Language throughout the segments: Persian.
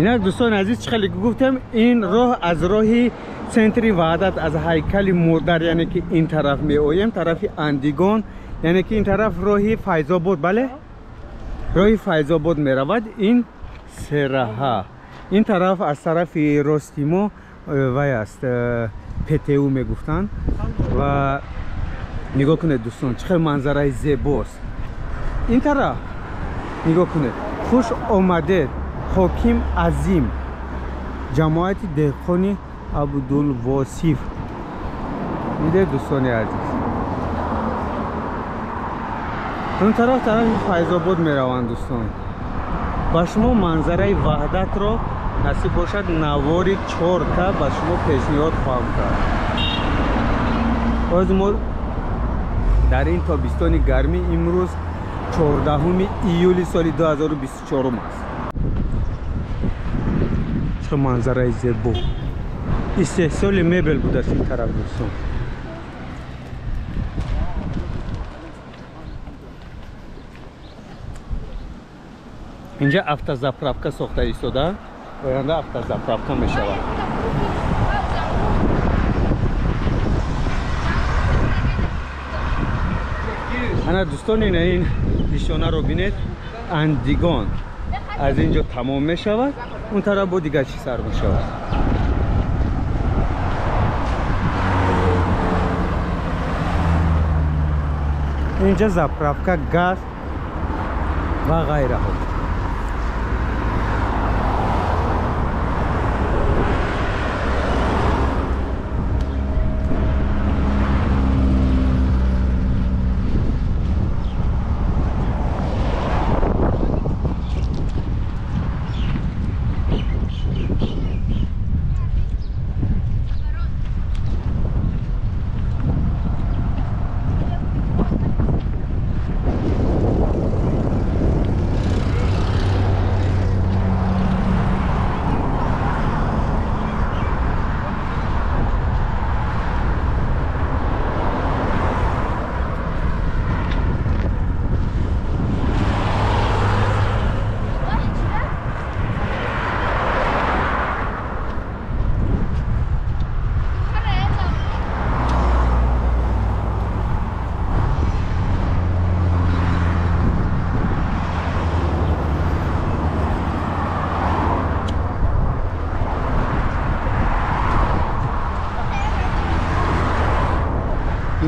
اینک دوستان عزیز چه خیلی گفتم این راه از راهی سنتری وحدت از هیکل مردر یعنی که این طرف می آیم طرف اندیگان یعنی که این طرف راهی فیض‌آباد بله راهی فیض‌آباد می رود این سرها این طرف از طرف راستی ما وای است پتو می گفتن و نگاه کنید دوستان چه منظره زیباست این طرف نگاه کنید خوش آمده حاکم عظیم جماعت دهقانی عبدالواصف میده دوستان عزیز اون طرف فیض‌آباد میروند دوستان با شما منظره وحدت را نصیب باشد نواری 4 تا با شما پیشنهاد خواهم کرد باز ما در این تابستان گرمی امروز 14 ایولی سال 2024 است چه منظره زیبا استحصال مبل بود است این طرف دوستان اینجا автозаправка ساخته ایستاده و اینجا автозаправка می شود انا دوستان این نشانه رو بینید اندیگان از اینجا تمام می شود اون طرف با دیگر چی سر می شود اینجا заправка گاز و غیره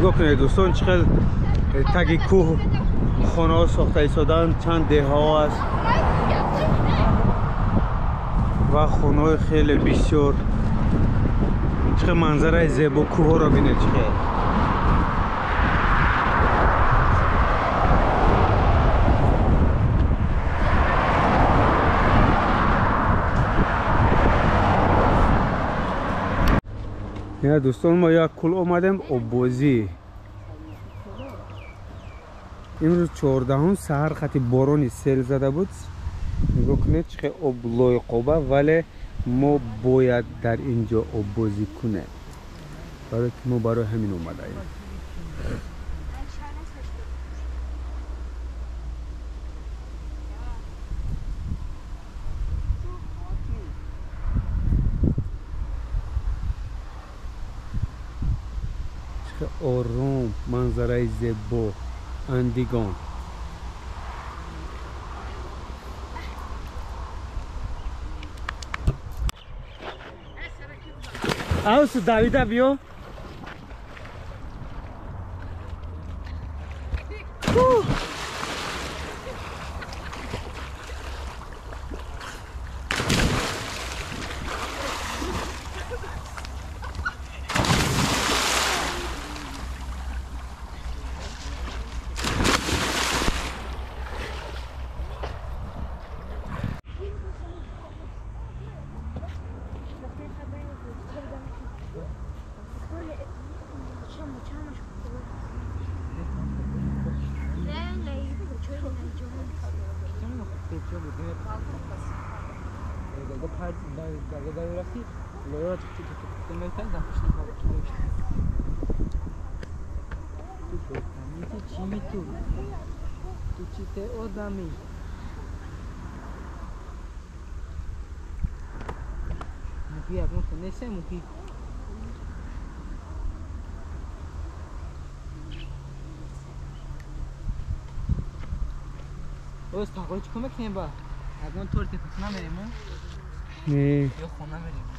نگاه کنید دوستان چقدر تگ کوه خانه ها ساخته ایستادن چند ده ها است و خانه های خیلی بسیار چقدر منظره زیبا کوه ها را بینید چقدر یا دوستان ما یک کل آمدیم آبازی امروز 14 سحر خطی بارانی سیل زده بود نگاه کنید چه آب لایقابه ولی ما باید در اینجا آبازی کنیم برای که ما برای همین اومده ایم آرام منظره زیبا اندیگان اوسو دویده بیو موکی اکنون تو نیسته موکی اوز تاقوی چی کمک نیم با اکنون طور تپس نمیریم نه یا خونه میریم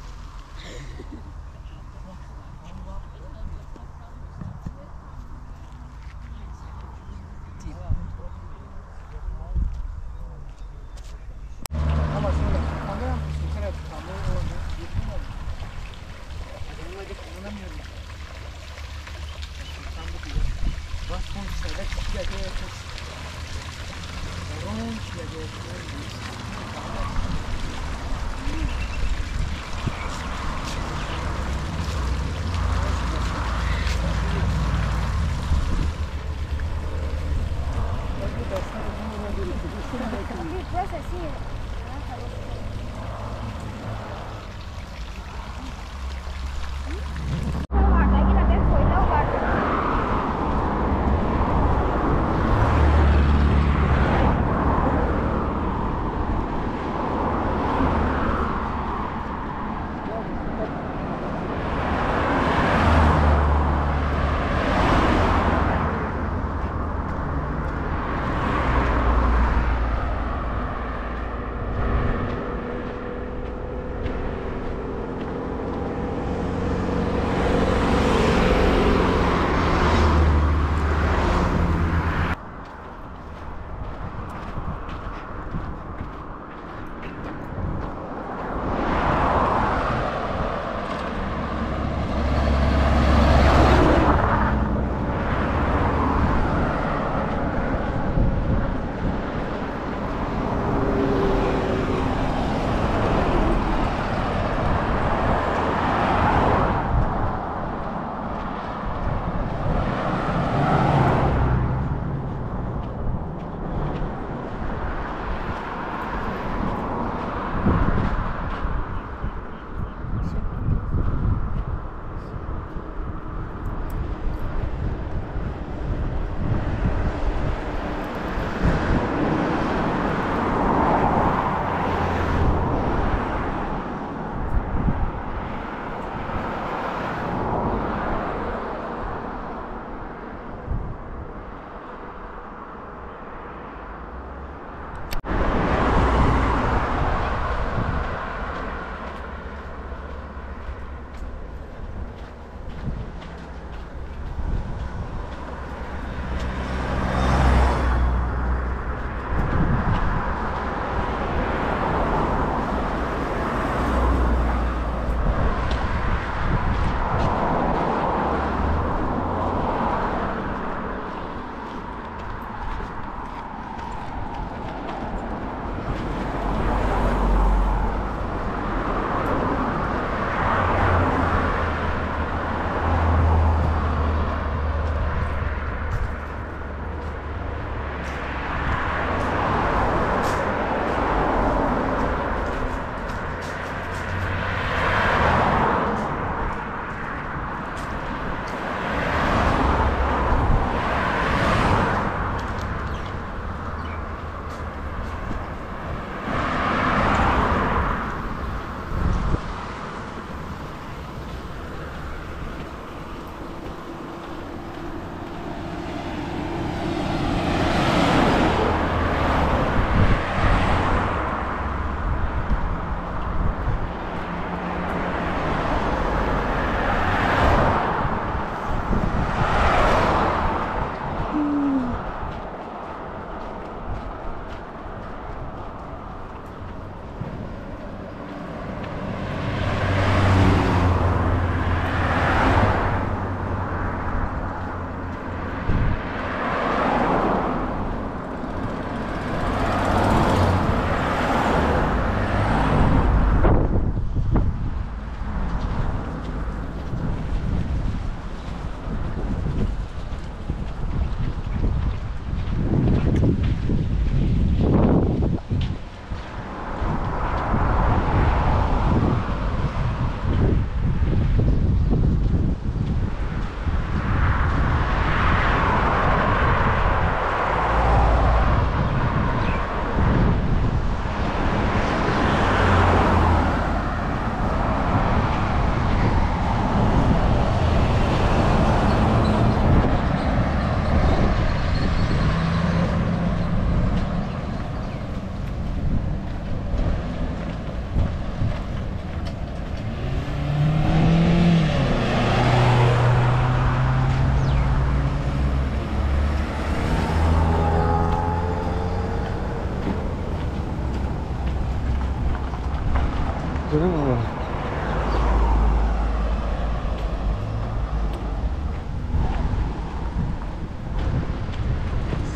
Bravo.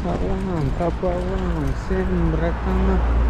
Salam, kapawang, sembra tanah.